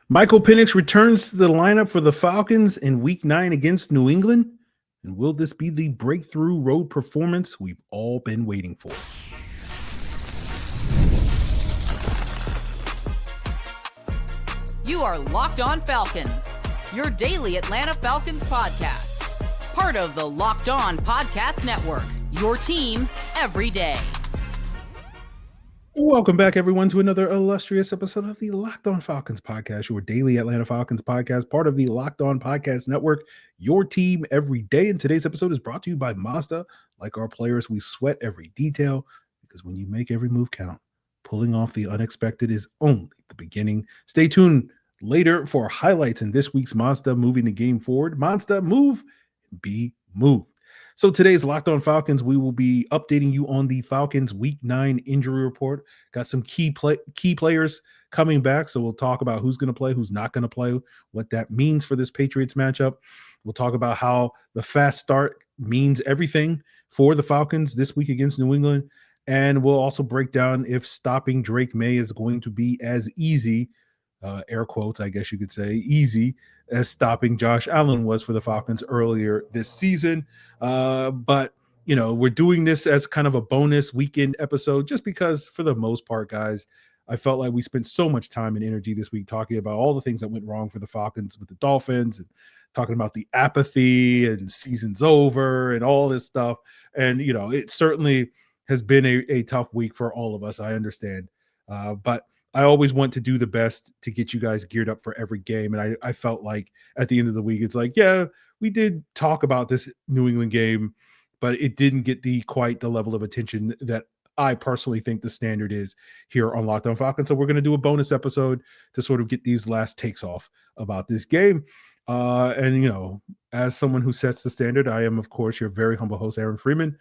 Michael Penix returns to the lineup for the Falcons in Week 9 against New England. And will this be the breakthrough road performance we've all been waiting for? You are Locked On Falcons, your daily Atlanta Falcons podcast. Part of the Locked On Podcast Network, your team every day. Welcome back, everyone, to another illustrious episode of the Locked On Falcons podcast, your daily Atlanta Falcons podcast, part of the Locked On Podcast Network, your team every day. And today's episode is brought to you by Mazda. Like our players, we sweat every detail because when you make every move count, pulling off the unexpected is only the beginning. Stay tuned later for highlights in this week's Mazda moving the game forward. Mazda, move, be moved. So today's Locked On Falcons, we will be updating you on the Falcons Week 9 injury report. Got some key players coming back, so we'll talk about who's going to play, who's not going to play, what that means for this Patriots matchup. We'll talk about how the fast start means everything for the Falcons this week against New England, and we'll also break down if stopping Drake Maye is going to be as easy, air quotes, I guess you could say, easy as stopping Josh Allen was for the Falcons earlier this season. But, you know, we're doing this as kind of a bonus weekend episode just because, for the most part, guys, I felt like we spent so much time and energy this week talking about all the things that went wrong for the Falcons with the Dolphins and talking about the apathy and season's over and all this stuff. And, you know, it certainly has been a tough week for all of us. I understand. But I always want to do the best to get you guys geared up for every game. And I felt like at the end of the week, it's like, yeah, we did talk about this New England game, but it didn't get quite the level of attention that I personally think the standard is here on Locked On Falcons. So we're going to do a bonus episode to sort of get these last takes off about this game. And, you know, as someone who sets the standard, I am, of course, your very humble host, Aaron Freeman,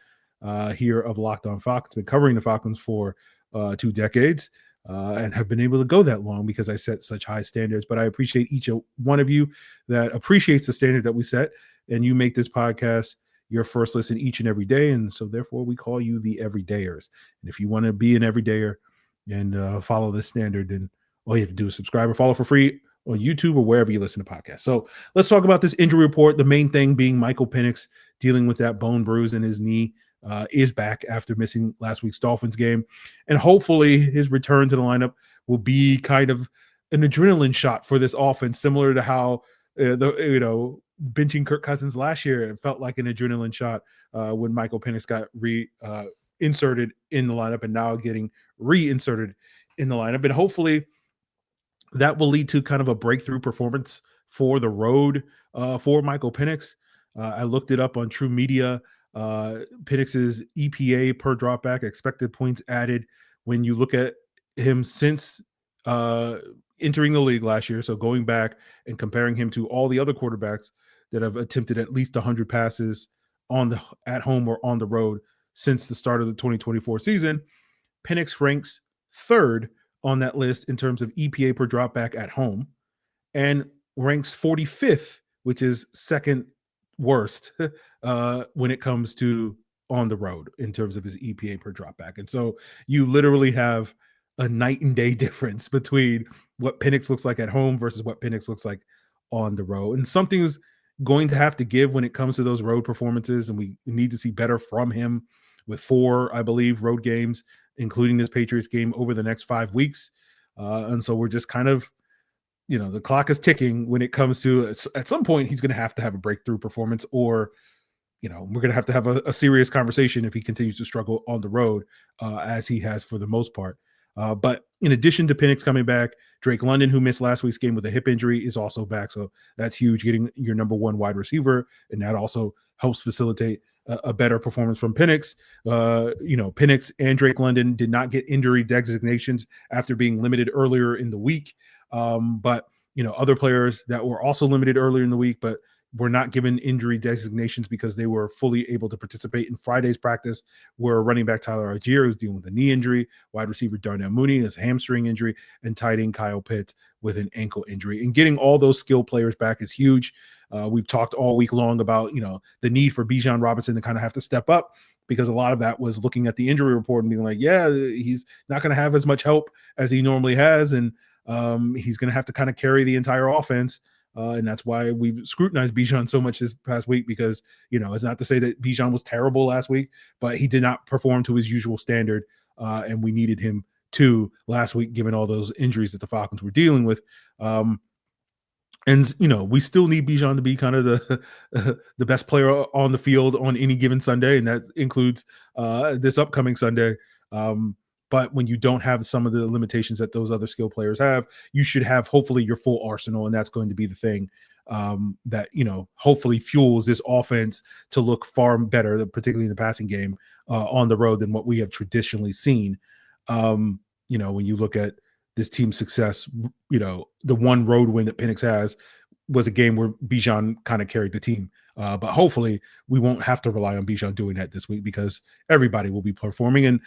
here of Locked On Falcons. Been covering the Falcons for 2 decades. And have been able to go that long because I set such high standards. But I appreciate each one of you that appreciates the standard that we set, and you make this podcast your first listen each and every day. And so therefore we call you the everydayers. And if you want to be an everydayer and follow this standard, then all you have to do is subscribe or follow for free on YouTube or wherever you listen to podcasts. So let's talk about this injury report. The main thing being Michael Penix dealing with that bone bruise in his knee. Is back after missing last week's Dolphins game. And hopefully his return to the lineup will be kind of an adrenaline shot for this offense, similar to how, benching Kirk Cousins last year, it felt like an adrenaline shot when Michael Penix got inserted in the lineup and now getting reinserted in the lineup. And hopefully that will lead to kind of a breakthrough performance for the road for Michael Penix. I looked it up on True Media. Penix's EPA per dropback, expected points added, when you look at him since entering the league last year, so going back and comparing him to all the other quarterbacks that have attempted at least 100 passes at home or on the road since the start of the 2024 season, Penix ranks 3rd on that list in terms of EPA per dropback at home and ranks 45th, which is second worst when it comes to on the road in terms of his EPA per dropback. And so you literally have a night and day difference between what Penix looks like at home versus what Penix looks like on the road. And something's going to have to give when it comes to those road performances. And we need to see better from him with 4, I believe, road games, including this Patriots game over the next 5 weeks. And so we're just kind of, you know, the clock is ticking when it comes to, at some point, he's going to have a breakthrough performance, or, you know, we're going to have a serious conversation if he continues to struggle on the road as he has for the most part. But in addition to Penix coming back, Drake London, who missed last week's game with a hip injury, is also back. So that's huge, getting your number 1 wide receiver. And that also helps facilitate a better performance from Penix. Penix and Drake London did not get injury designations after being limited earlier in the week. But, you know, other players that were also limited earlier in the week, but were not given injury designations because they were fully able to participate in Friday's practice, were running back Tyler Algier, who's dealing with a knee injury, wide receiver Darnell Mooney has a hamstring injury, and tight end Kyle Pitts with an ankle injury. And getting all those skilled players back is huge. We've talked all week long about, you know, the need for Bijan Robinson to kind of have to step up, because a lot of that was looking at the injury report and being like, yeah, he's not going to have as much help as he normally has. And he's going to have to kind of carry the entire offense. And that's why we've scrutinized Bijan so much this past week, because, it's not to say that Bijan was terrible last week, but he did not perform to his usual standard. And we needed him to last week, given all those injuries that the Falcons were dealing with. And we still need Bijan to be kind of the best player on the field on any given Sunday, and that includes this upcoming Sunday. But when you don't have some of the limitations that those other skill players have, you should have hopefully your full arsenal, and that's going to be the thing that hopefully fuels this offense to look far better, particularly in the passing game on the road, than what we have traditionally seen. When you look at this team's success, the one road win that Penix has was a game where Bijan kind of carried the team. But hopefully we won't have to rely on Bijan doing that this week, because everybody will be performing. And,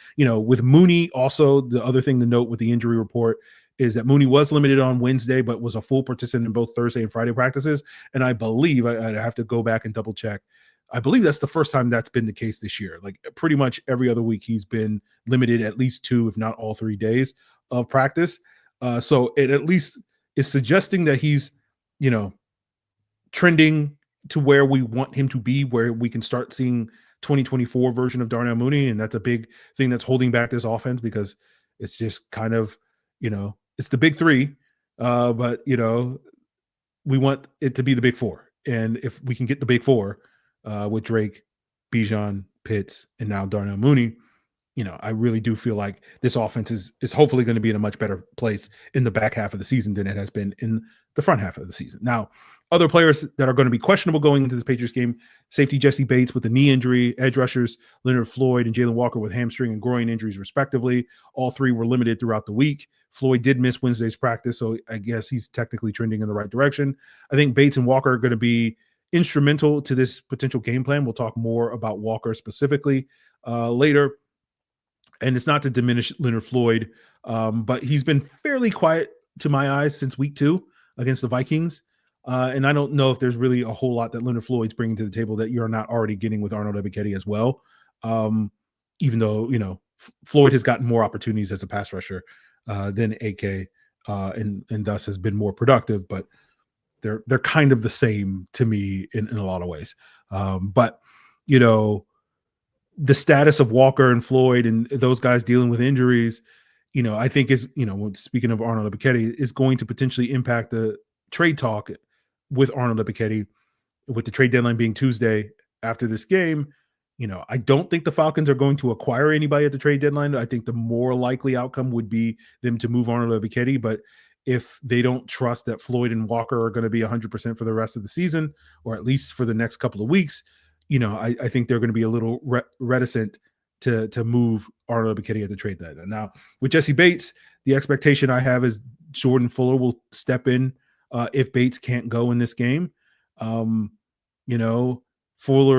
with Mooney, also the other thing to note with the injury report is that Mooney was limited on Wednesday, but was a full participant in both Thursday and Friday practices. And I believe, I have to go back and double check, I believe that's the first time that's been the case this year. Like pretty much every other week, he's been limited at least 2, if not all 3 days of practice. So it at least is suggesting that he's, trending to where we want him to be, where we can start seeing 2024 version of Darnell Mooney. And that's a big thing that's holding back this offense, because it's just kind of, it's the big 3. But, we want it to be the big 4. And if we can get the big 4 with Drake, Bijan, Pitts, and now Darnell Mooney, I really do feel like this offense is hopefully going to be in a much better place in the back half of the season than it has been in the front half of the season. Now, other players that are going to be questionable going into this Patriots game: safety Jesse Bates with a knee injury, edge rushers Leonard Floyd and Jalen Walker with hamstring and groin injuries respectively. All 3 were limited throughout the week. Floyd did miss Wednesday's practice, so I guess he's technically trending in the right direction. I think Bates and Walker are going to be instrumental to this potential game plan. We'll talk more about Walker specifically later. And it's not to diminish Leonard Floyd, but he's been fairly quiet to my eyes since week 2 against the Vikings. And I don't know if there's really a whole lot that Leonard Floyd's bringing to the table that you're not already getting with Arnold Ebiketie as well. Even though, Floyd has gotten more opportunities as a pass rusher than AK, and thus has been more productive, but they're kind of the same to me in a lot of ways. But, the status of Walker and Floyd and those guys dealing with injuries, I think is, speaking of Arnold Ebiketie, is going to potentially impact the trade talk with Arnold Ebiketie, with the trade deadline being Tuesday after this game. I don't think the Falcons are going to acquire anybody at the trade deadline. I think the more likely outcome would be them to move Arnold Ebiketie. But if they don't trust that Floyd and Walker are going to be 100% for the rest of the season, or at least for the next couple of weeks, I think they're going to be a little reticent to move Arnold Ebiketie at the trade deadline. Now, with Jesse Bates, the expectation I have is Jordan Fuller will step in if Bates can't go in this game. Fuller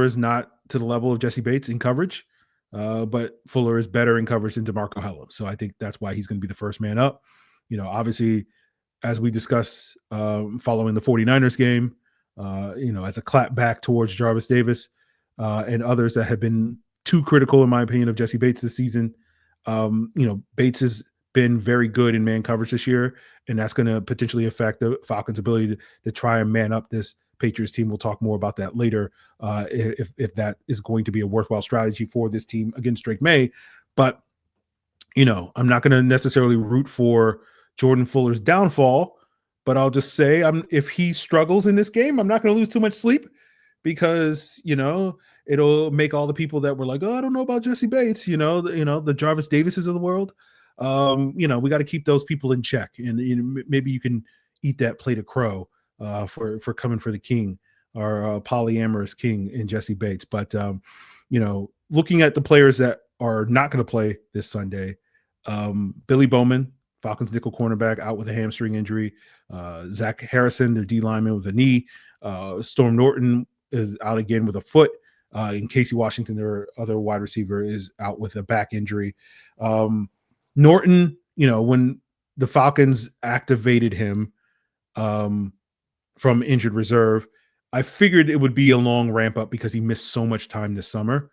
is not to the level of Jesse Bates in coverage, but Fuller is better in coverage than DeMarco Hellum. So I think that's why he's going to be the first man up. Obviously, as we discussed following the 49ers game, as a clap back towards Jarvis Davis and others that have been too critical, in my opinion, of Jesse Bates this season. Bates has been very good in man coverage this year, and that's going to potentially affect the Falcons' ability to try and man up this Patriots team. We'll talk more about that later, if that is going to be a worthwhile strategy for this team against Drake Maye. But, I'm not going to necessarily root for Jordan Fuller's downfall, but I'll just say if he struggles in this game, I'm not going to lose too much sleep, because, it'll make all the people that were like, oh, I don't know about Jesse Bates, the Jarvis Davises of the world. We got to keep those people in check, and maybe you can eat that plate of crow for coming for the king, or polyamorous king in Jesse Bates. But, looking at the players that are not going to play this Sunday, Billy Bowman, Falcons nickel cornerback, out with a hamstring injury. Zach Harrison, their D lineman, with a knee. Storm Norton is out again with a foot. And Casey Washington, their other wide receiver, is out with a back injury. Norton, when the Falcons activated him from injured reserve, I figured it would be a long ramp up because he missed so much time this summer.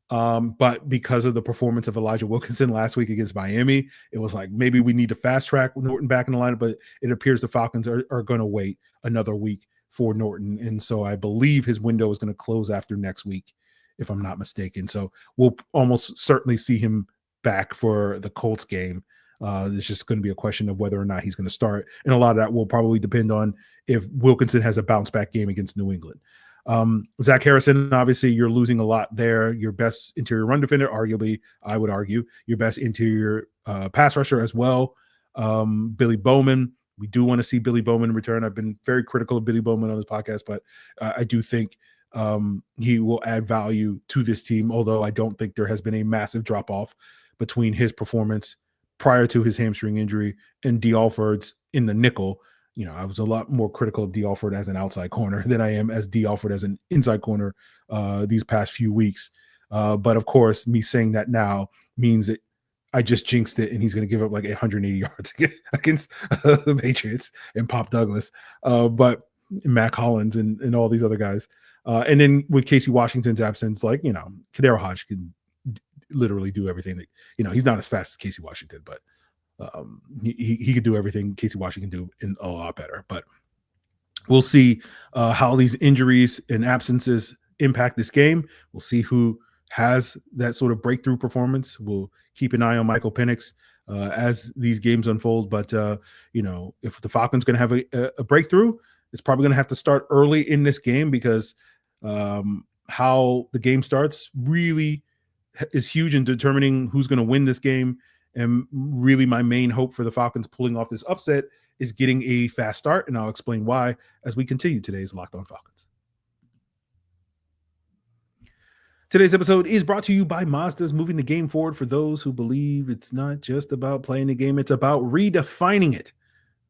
But because of the performance of Elijah Wilkinson last week against Miami, it was like maybe we need to fast track Norton back in the lineup, but it appears the Falcons are going to wait another week for Norton. And so I believe his window is going to close after next week, if I'm not mistaken. So we'll almost certainly see him back for the Colts game. It's just going to be a question of whether or not he's going to start. And a lot of that will probably depend on if Wilkinson has a bounce back game against New England. Zach Harrison, obviously you're losing a lot there. Your best interior run defender, arguably, I would argue, your best interior pass rusher as well. Billy Bowman, we do want to see Billy Bowman return. I've been very critical of Billy Bowman on this podcast, but I do think he will add value to this team, although I don't think there has been a massive drop-off between his performance prior to his hamstring injury and D. Alford's in the nickel. I was a lot more critical of D. Alford as an outside corner than I am as D. Alford as an inside corner these past few weeks. But of course, me saying that now means that I just jinxed it and he's going to give up like 180 yards against the Patriots and Pop Douglas, but Mac Hollins and all these other guys. And then with Casey Washington's absence, Kadero Hodge can literally do everything that, he's not as fast as Casey Washington, but he could do everything Casey Washington can do in a lot better. But we'll see how these injuries and absences impact this game. We'll see who has that sort of breakthrough performance. We'll keep an eye on Michael Penix as these games unfold. But, if the Falcons going to have a breakthrough, it's probably going to have to start early in this game because how the game starts really is huge in determining who's going to win this game. And really my main hope for the Falcons pulling off this upset is getting a fast start. And I'll explain why as we continue today's Locked On Falcons. Today's episode is brought to you by Mazda's, moving the game forward for those who believe it's not just about playing the game, it's about redefining it.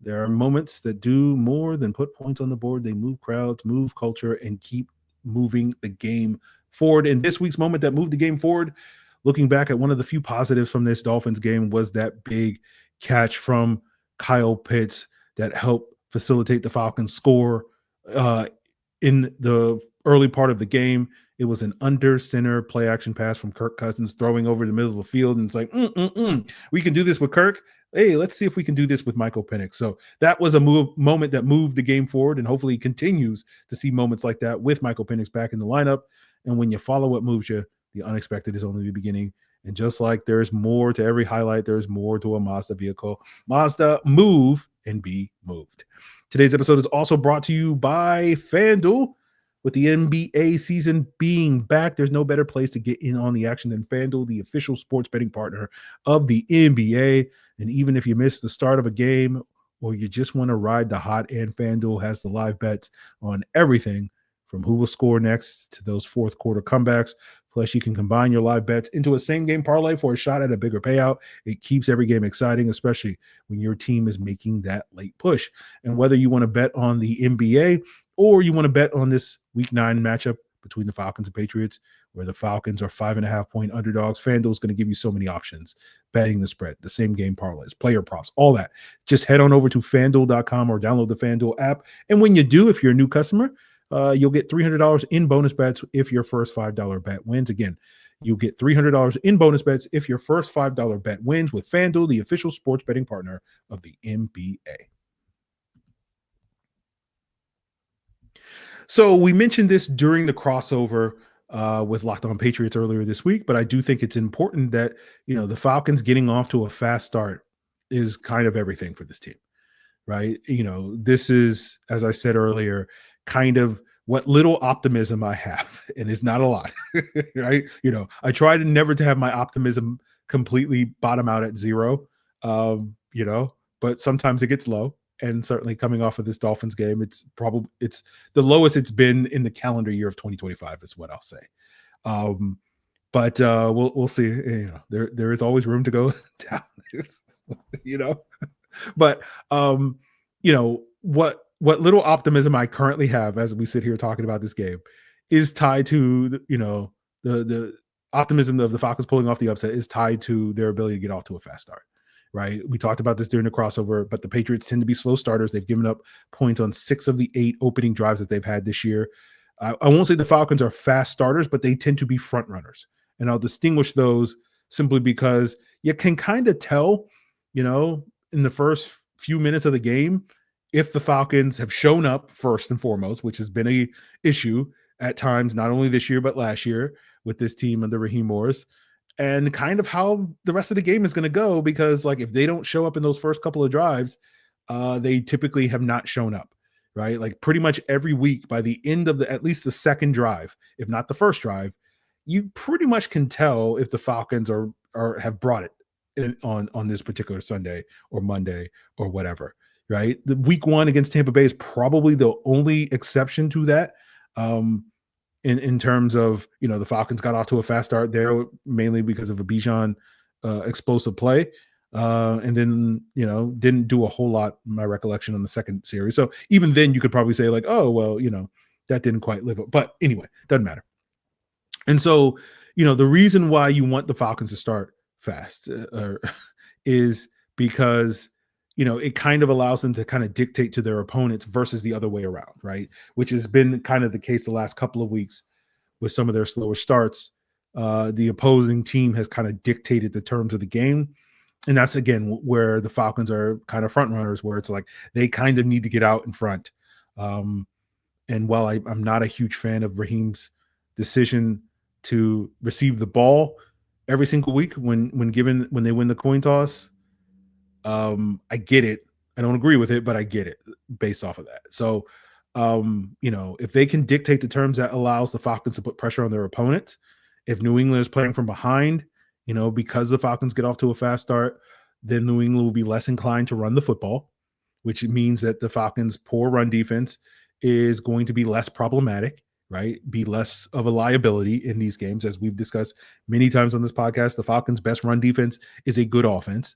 There are moments that do more than put points on the board. They move crowds, move culture, and keep moving the game forward. And this week's moment that moved the game forward, looking back at one of the few positives from this Dolphins game, was that big catch from Kyle Pitts that helped facilitate the Falcons score in the early part of the game. It was an under center play action pass from Kirk Cousins throwing over the middle of the field. And it's like, we can do this with Kirk. Hey, let's see if we can do this with Michael Penix. So that was a moment that moved the game forward, and hopefully continues to see moments like that with Michael Penix back in the lineup. And when you follow what moves you, the unexpected is only the beginning. And just like there's more to every highlight, there's more to a Mazda vehicle. Mazda, move and be moved. Today's episode is also brought to you by FanDuel. With the NBA season being back, there's no better place to get in on the action than FanDuel, the official sports betting partner of the NBA. And even if you miss the start of a game or you just want to ride the hot end, FanDuel has the live bets on everything from who will score next to those fourth quarter comebacks. Plus, you can combine your live bets into a same-game parlay for a shot at a bigger payout. It keeps every game exciting, especially when your team is making that late push. And whether you want to bet on the NBA or you want to bet on this Week 9 matchup between the Falcons and Patriots, where the Falcons are 5.5-point underdogs, FanDuel is going to give you so many options. Betting the spread, the same-game parlays, player props, all that. Just head on over to FanDuel.com or download the FanDuel app. And when you do, if you're a new customer, you'll get $300 in bonus bets if your first $5 bet wins. Again, you'll get $300 in bonus bets if your first $5 bet wins with FanDuel, the official sports betting partner of the NBA. So we mentioned this during the crossover with Locked On Patriots earlier this week, but I do think it's important that, the Falcons getting off to a fast start is kind of everything for this team, right? This is, as I said earlier, kind of what little optimism I have, and it's not a lot, right? I try to never to have my optimism completely bottom out at zero, but sometimes it gets low. And certainly coming off of this Dolphins game, it's the lowest it's been in the calendar year of 2025 is what I'll say. But we'll see. There is always room to go down. But what little optimism I currently have as we sit here talking about this game is tied to the optimism of the Falcons pulling off the upset is tied to their ability to get off to a fast start. Right. We talked about this during the crossover, but the Patriots tend to be slow starters. They've given up points on 6 of the 8 opening drives that they've had this year. I won't say the Falcons are fast starters, but they tend to be front runners. And I'll distinguish those simply because you can kind of tell, in the first few minutes of the game, if the Falcons have shown up first and foremost, which has been a issue at times, not only this year, but last year with this team under Raheem Morris, and kind of how the rest of the game is going to go. Because like, if they don't show up in those first couple of drives, they typically have not shown up, right? Like pretty much every week by the end of at least the second drive, if not the first drive, you pretty much can tell if the Falcons are have brought it on this particular Sunday or Monday or whatever, right? The week one against Tampa Bay is probably the only exception to that. In terms of, the Falcons got off to a fast start there, mainly because of a Bijan explosive play. And then, didn't do a whole lot, my recollection, on the second series. So even then you could probably say like, oh, well, that didn't quite live up. But anyway, doesn't matter. And so, the reason why you want the Falcons to start fast is because, it kind of allows them to kind of dictate to their opponents versus the other way around, right? Which has been kind of the case the last couple of weeks with some of their slower starts. The opposing team has kind of dictated the terms of the game. And that's, again, where the Falcons are kind of front runners, where it's like they kind of need to get out in front. And while I'm not a huge fan of Raheem's decision to receive the ball every single week when they win the coin toss, I get it. I don't agree with it, but I get it based off of that. So, if they can dictate the terms, that allows the Falcons to put pressure on their opponents. If New England is playing from behind, because the Falcons get off to a fast start, then New England will be less inclined to run the football, which means that the Falcons' poor run defense is going to be less problematic, right? Be less of a liability in these games. As we've discussed many times on this podcast, the Falcons' best run defense is a good offense.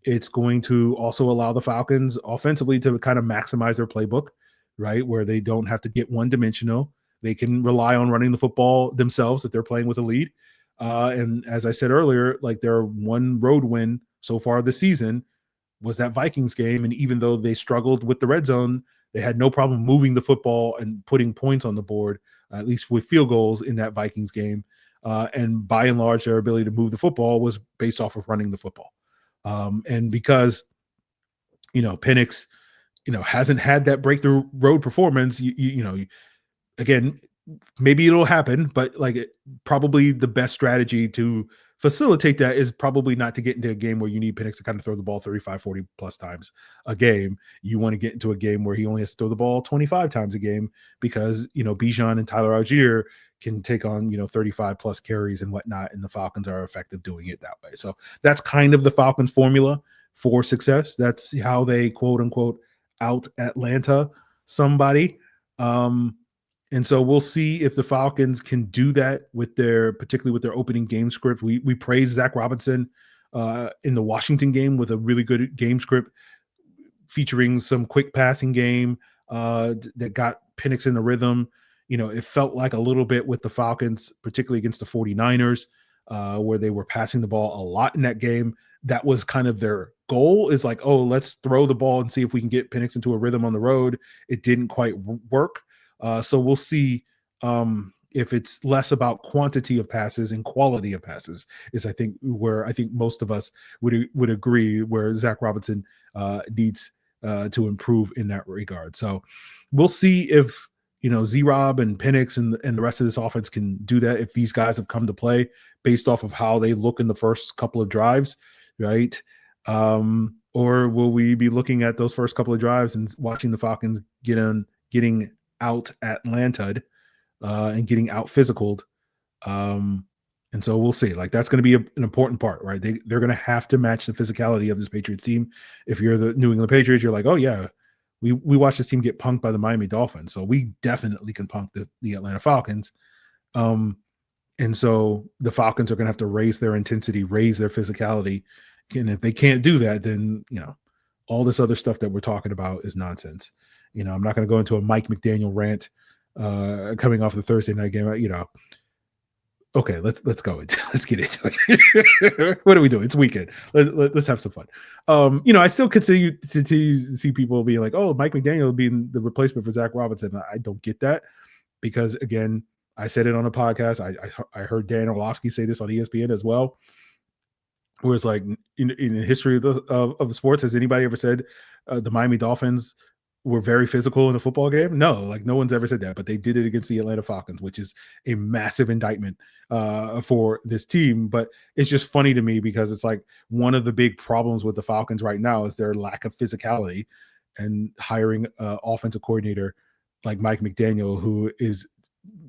It's going to also allow the Falcons offensively to kind of maximize their playbook, right? Where they don't have to get one-dimensional. They can rely on running the football themselves if they're playing with a lead. And as I said earlier, like their one road win so far this season was that Vikings game. And even though they struggled with the red zone, they had no problem moving the football and putting points on the board, at least with field goals in that Vikings game. And by and large, their ability to move the football was based off of running the football. And because, Penix, hasn't had that breakthrough road performance, again, maybe it'll happen, but probably the best strategy to facilitate that is probably not to get into a game where you need Penix to kind of throw the ball 35, 40 plus times a game. You want to get into a game where he only has to throw the ball 25 times a game because, Bijan and Tyler Algier can take on, 35 plus carries and whatnot, and the Falcons are effective doing it that way. So that's kind of the Falcons formula for success. That's how they quote unquote out Atlanta somebody. And so we'll see if the Falcons can do that particularly with their opening game script. We praised Zach Robinson in the Washington game with a really good game script featuring some quick passing game that got Penix in the rhythm. It felt like a little bit with the Falcons, particularly against the 49ers, where they were passing the ball a lot in that game. That was kind of their goal, is like, oh, let's throw the ball and see if we can get Penix into a rhythm on the road. It didn't quite work. So we'll see if it's less about quantity of passes and quality of passes is, I think, where I think most of us would agree, where Zach Robinson needs to improve in that regard. So we'll see if, Z-Rob and Penix and the rest of this offense can do that, if these guys have come to play based off of how they look in the first couple of drives, right? Or will we be looking at those first couple of drives and watching the Falcons getting out Atlanta'd and getting out physicaled. And so we'll see. Like, that's going to be an important part, right? They're going to have to match the physicality of this Patriots team. If you're the New England Patriots, you're like, oh yeah, we watched this team get punked by the Miami Dolphins, so we definitely can punk the Atlanta Falcons. And so the Falcons are going to have to raise their intensity, raise their physicality. And if they can't do that, then, all this other stuff that we're talking about is nonsense. I'm not going to go into a Mike McDaniel rant coming off the Thursday night game. Okay, let's go. Let's get into it. What are we doing? It's weekend. Let's have some fun. I still continue to see people being like, oh, Mike McDaniel being the replacement for Zach Robinson. I don't get that, because again, I said it on a podcast. I heard Dan Orlovsky say this on ESPN as well, where it's like in the history of the sports, has anybody ever said the Miami Dolphins were very physical in a football game? No, like no one's ever said that, but they did it against the Atlanta Falcons, which is a massive indictment for this team. But it's just funny to me because it's like one of the big problems with the Falcons right now is their lack of physicality, and hiring an offensive coordinator like Mike McDaniel, who is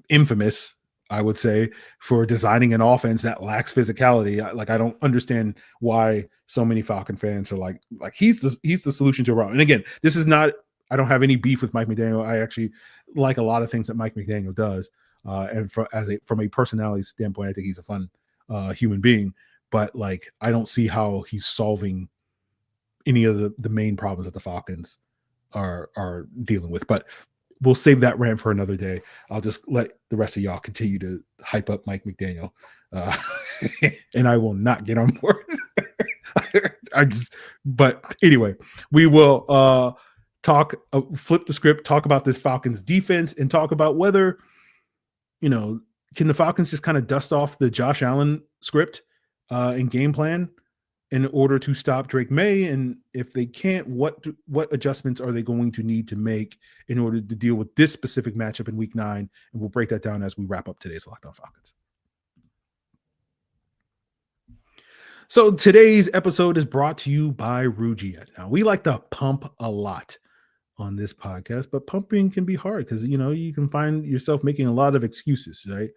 infamous, I would say, for designing an offense that lacks physicality. I don't understand why so many Falcon fans are like he's the solution to a problem. And again, this is not, I don't have any beef with Mike McDaniel. I actually like a lot of things that Mike McDaniel does. And from a personality standpoint, I think he's a fun human being. But like, I don't see how he's solving any of the main problems that the Falcons are dealing with. But we'll save that rant for another day. I'll just let the rest of y'all continue to hype up Mike McDaniel, and I will not get on board. But anyway, we will flip the script, talk about this Falcons defense, and talk about whether, can the Falcons just kind of dust off the Josh Allen script and game plan in order to stop Drake Maye? And if they can't, what adjustments are they going to need to make in order to deal with this specific matchup in Week 9? And we'll break that down as we wrap up today's Locked On Falcons. So today's episode is brought to you by Rugiet. Now, we like to pump a lot on this podcast, but pumping can be hard because, you can find yourself making a lot of excuses, right?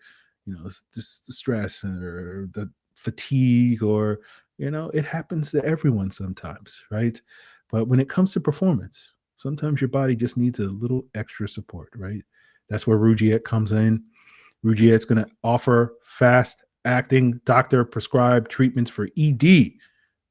It's just the stress or the fatigue, or it happens to everyone sometimes, right? But when it comes to performance, sometimes your body just needs a little extra support, right? That's where Rugiet comes in. Rugiet's going to offer fast-acting, doctor-prescribed treatments for ED.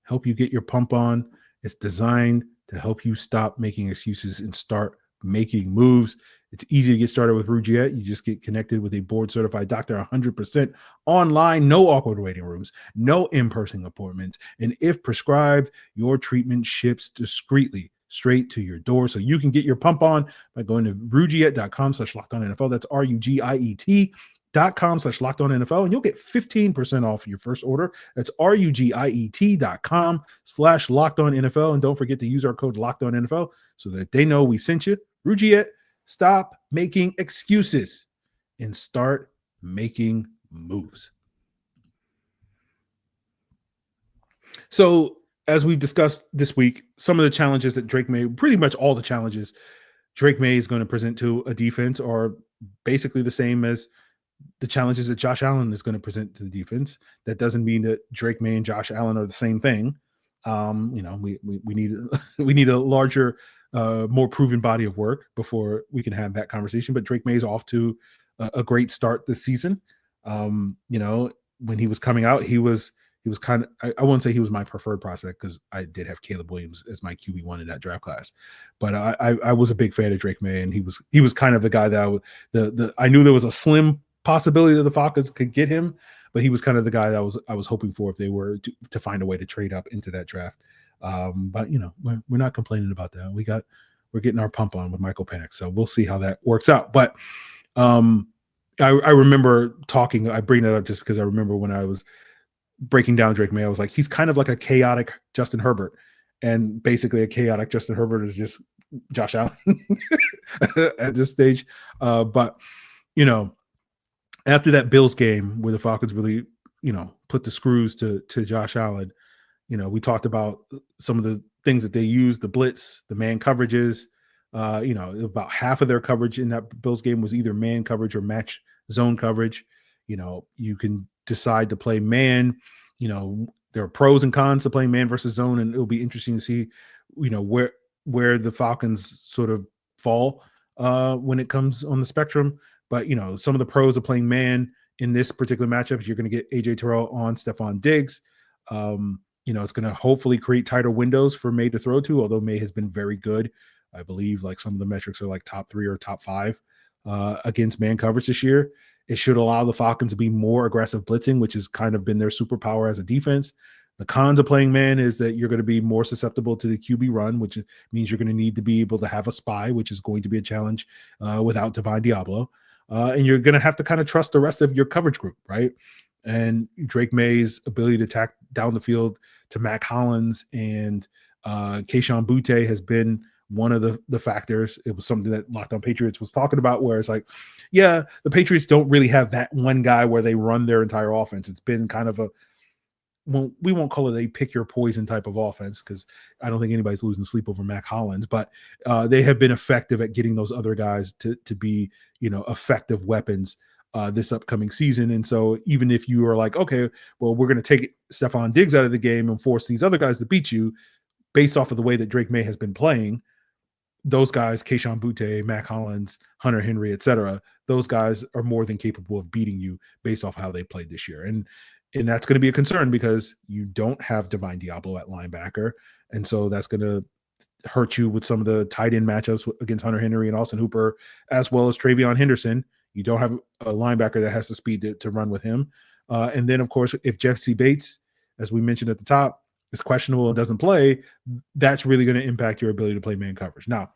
Help you get your pump on. It's designed to help you stop making excuses and start making moves. It's easy to get started with Rugiet. You just get connected with a board-certified doctor 100% online, no awkward waiting rooms, no in-person appointments. And if prescribed, your treatment ships discreetly straight to your door. So you can get your pump on by going to rugiet.com/lockedonnfl. That's RUGIET.com/lockedonnfl. And you'll get 15% off your first order. That's RUGIET.com/lockedonnfl. And don't forget to use our code LOCKEDONNFL so that they know we sent you. Rugiet, stop making excuses and start making moves. So, as we've discussed this week, some of the challenges that Drake Maye, pretty much all the challenges Drake Maye is going to present to a defense are basically the same as the challenges that Josh Allen is going to present to the defense. That doesn't mean that Drake Maye and Josh Allen are the same thing. We need a larger, more proven body of work before we can have that conversation. But Drake Maye is off to a great start this season. When he was coming out, he was kind of, I won't say he was my preferred prospect because I did have Caleb Williams as my QB1 in that draft class, but I was a big fan of Drake Maye, and he was kind of the guy that I knew there was a slim possibility that the Falcons could get him, but he was kind of the guy that I was hoping for if they were to find a way to trade up into that draft. But we're not complaining about that. We're getting our pump on with Michael Penix, so we'll see how that works out. But I remember talking. I bring that up just because I remember when I was breaking down Drake Maye, I was like, he's kind of like a chaotic Justin Herbert, and basically a chaotic Justin Herbert is just Josh Allen at this stage. But after that Bills game where the Falcons really, put the screws to Josh Allen, we talked about some of the things that they used, the blitz, the man coverages. About half of their coverage in that Bills game was either man coverage or match zone coverage. You can decide to play man. There are pros and cons to playing man versus zone, and it'll be interesting to see, where the Falcons sort of fall when it comes on the spectrum. But some of the pros of playing man in this particular matchup, you're going to get AJ Terrell on Stephon Diggs. It's going to hopefully create tighter windows for Maye to throw to, although Maye has been very good. I believe like some of the metrics are like top 3 or top 5 against man coverage this year. It should allow the Falcons to be more aggressive blitzing, which has kind of been their superpower as a defense. The cons of playing man is that you're going to be more susceptible to the QB run, which means you're going to need to be able to have a spy, which is going to be a challenge without Divine Deablo. and you're going to have to kind of trust the rest of your coverage group, right? And Drake Maye's ability to attack down the field to Mac Hollins and Kayshon Boutte has been one of the factors. It was something that Locked On Patriots was talking about, where it's like, yeah, the Patriots don't really have that one guy where they run their entire offense. It's been kind of we won't call it a pick your poison type of offense, because I don't think anybody's losing sleep over Mac Hollins, but they have been effective at getting those other guys to be, effective weapons this upcoming season. And so even if you are like, okay, well, we're going to take Stephon Diggs out of the game and force these other guys to beat you based off of the way that Drake Maye has been playing, those guys, Kayshon Boutte, Mac Hollins, Hunter Henry, etc., those guys are more than capable of beating you based off how they played this year. And that's going to be a concern because you don't have Divine Deablo at linebacker. And so that's going to hurt you with some of the tight end matchups against Hunter Henry and Austin Hooper, as well as Travion Henderson. You don't have a linebacker that has the speed to run with him. And then, of course, if Jesse Bates, as we mentioned at the top, is questionable and doesn't play, that's really going to impact your ability to play man coverage. Now,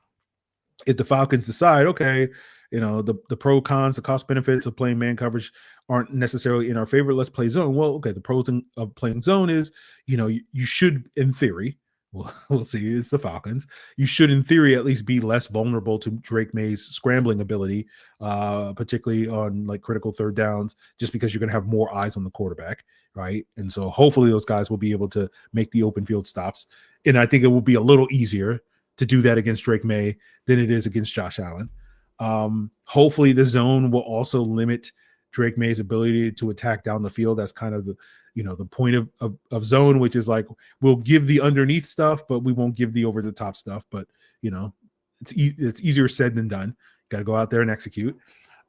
if the Falcons decide, okay, the pro cons, the cost benefits of playing man coverage aren't necessarily in our favor, let's play zone. Well, okay, the pros of playing zone is, you should, in theory, we'll see, it's the Falcons, you should, in theory, at least be less vulnerable to Drake Maye's scrambling ability, particularly on like critical third downs, just because you're going to have more eyes on the quarterback, right? And so hopefully those guys will be able to make the open field stops. And I think it will be a little easier to do that against Drake Maye than it is against Josh Allen. Hopefully the zone will also limit Drake Maye's ability to attack down the field. That's kind of the point of zone, which is like, we'll give the underneath stuff, but we won't give the over the top stuff. But it's easier said than done. Got to go out there and execute.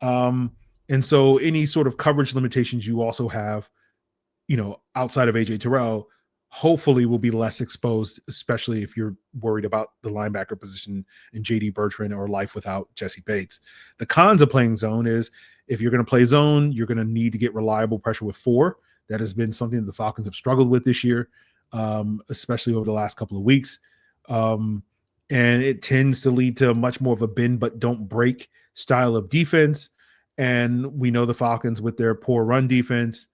And so any sort of coverage limitations you also have, outside of AJ Terrell, hopefully will be less exposed, especially if you're worried about the linebacker position in JD Bertrand or life without Jesse Bates. The cons of playing zone is, if you're going to play zone, you're going to need to get reliable pressure with 4. That has been something that the Falcons have struggled with this year, especially over the last couple of weeks. And it tends to lead to much more of a bend but don't break style of defense. And we know the Falcons, with their poor run defense,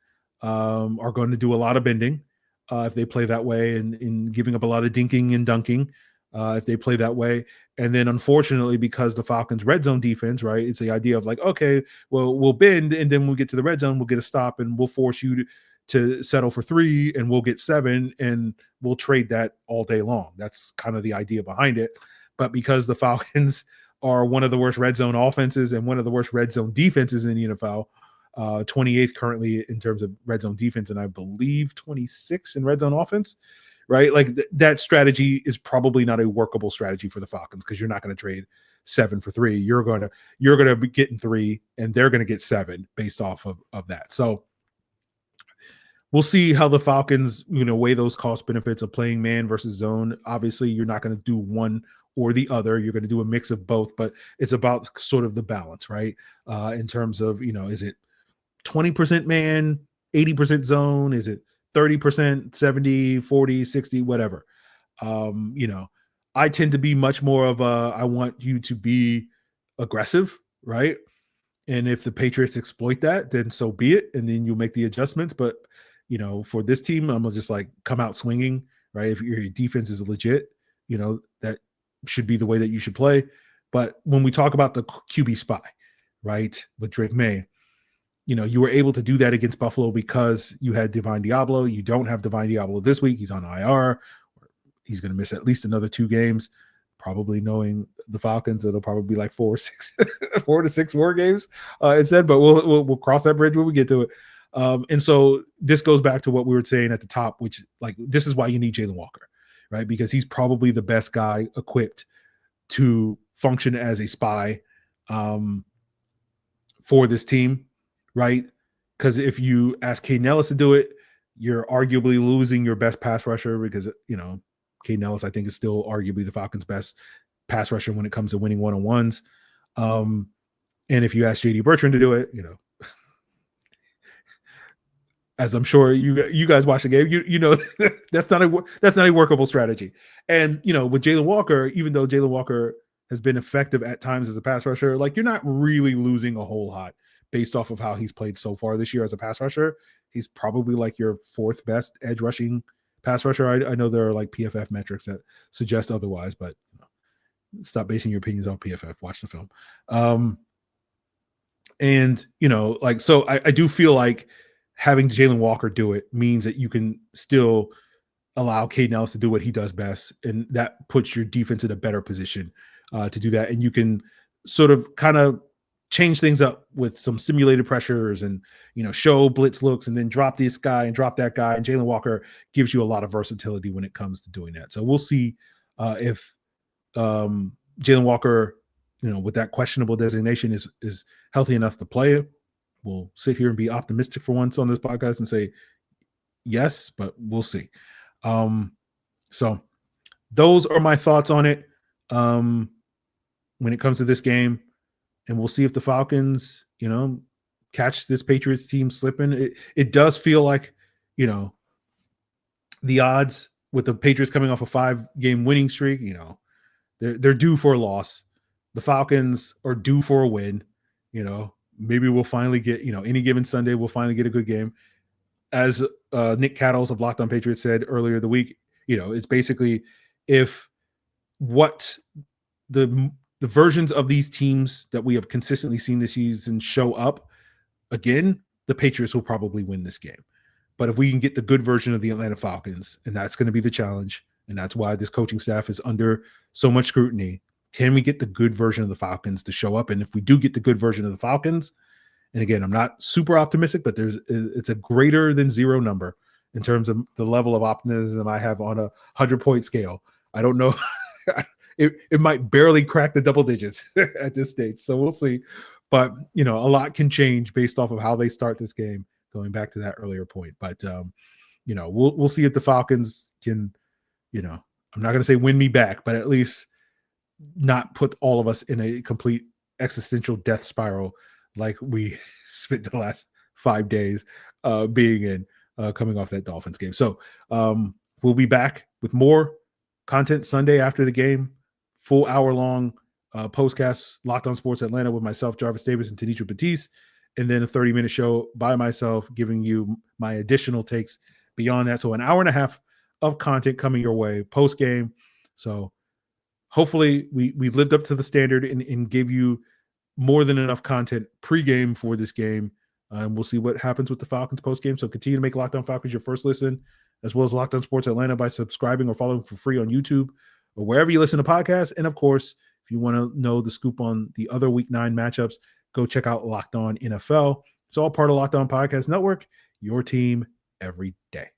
are going to do a lot of bending if they play that way, and in giving up a lot of dinking and dunking if they play that way. And then unfortunately, because the Falcons red zone defense, right, it's the idea of like, okay, well, we'll bend, and then we'll get to the red zone, we'll get a stop, and we'll force you to settle for 3, and we'll get 7, and we'll trade that all day long. That's kind of the idea behind it. But because the Falcons are one of the worst red zone offenses and one of the worst red zone defenses in the NFL, 28th currently in terms of red zone defense, and I believe 26 in red zone offense, right? Like that strategy is probably not a workable strategy for the Falcons, because you're not going to trade 7 for 3. You're going to be getting 3, and they're going to get 7 based off of that. So we'll see how the Falcons, weigh those cost benefits of playing man versus zone. Obviously, you're not going to do one or the other. You're going to do a mix of both, but it's about sort of the balance, right? In terms of, is it 20% man, 80% zone? Is it 30%, 70, 40, 60, whatever? I tend to be much more of I want you to be aggressive, right? And if the Patriots exploit that, then so be it. And then you make the adjustments. But, for this team, I'm going to just like come out swinging, right? If your defense is legit, that should be the way that you should play. But when we talk about the QB spy, right, with Drake Maye, you were able to do that against Buffalo because you had Divine Deablo. You don't have Divine Deablo this week. He's on IR. He's going to miss at least another 2 games. Probably knowing the Falcons, it'll probably be like 4 to 6 more games instead. But we'll cross that bridge when we get to it. And so this goes back to what we were saying at the top, which like this is why you need Jalen Walker, right? Because he's probably the best guy equipped to function as a spy for this team. Right? Because if you ask Caden Ellis to do it, you're arguably losing your best pass rusher, because, Caden Ellis, I think, is still arguably the Falcons' best pass rusher when it comes to winning one-on-ones. And if you ask JD Bertrand to do it, as I'm sure you guys watch the game, that's not a workable strategy. And, with Jalen Walker, even though Jalen Walker has been effective at times as a pass rusher, like you're not really losing a whole lot based off of how he's played so far this year as a pass rusher. He's probably like your fourth best edge rushing pass rusher. I know there are like PFF metrics that suggest otherwise, but stop basing your opinions on PFF. Watch the film. And, like, so I do feel like having Jalen Walker do it means that you can still allow Caden Ellis to do what he does best. And that puts your defense in a better position to do that. And you can sort of kind of change things up with some simulated pressures and, show blitz looks and then drop this guy and drop that guy. And Jalen Walker gives you a lot of versatility when it comes to doing that. So we'll see if Jalen Walker, with that questionable designation is healthy enough to play it. We'll sit here and be optimistic for once on this podcast and say yes, but we'll see. So those are my thoughts on it when it comes to this game. And we'll see if the Falcons, catch this Patriots team slipping. It does feel like, the odds with the Patriots coming off a 5-game winning streak, they're due for a loss. The Falcons are due for a win. Maybe we'll finally get, any given Sunday, we'll finally get a good game. As Nick Cattles of Locked On Patriots said earlier the week, it's basically if what the versions of these teams that we have consistently seen this season show up again, the Patriots will probably win this game. But if we can get the good version of the Atlanta Falcons, and that's going to be the challenge, and that's why this coaching staff is under so much scrutiny, can we get the good version of the Falcons to show up? And if we do get the good version of the Falcons, and again, I'm not super optimistic, but it's a greater than 0 number in terms of the level of optimism I have on a 100-point scale. I don't know. It might barely crack the double digits at this stage. So we'll see. But, a lot can change based off of how they start this game, going back to that earlier point. But, we'll see if the Falcons can, I'm not going to say win me back, but at least not put all of us in a complete existential death spiral like we spent the last 5 days being in coming off that Dolphins game. So we'll be back with more content Sunday after the game, full hour-long postcast, Locked On Sports Atlanta with myself, Jarvis Davis, and Tanitra Batiste, and then a 30-minute show by myself giving you my additional takes beyond that. So an hour and a half of content coming your way post-game. So hopefully we lived up to the standard and gave you more than enough content pre-game for this game. And we'll see what happens with the Falcons post-game. So continue to make Locked On Falcons your first listen, as well as Locked On Sports Atlanta by subscribing or following for free on YouTube or wherever you listen to podcasts. And of course, if you want to know the scoop on the other Week 9 matchups, go check out Locked On NFL. It's all part of Locked On Podcast Network, your team every day.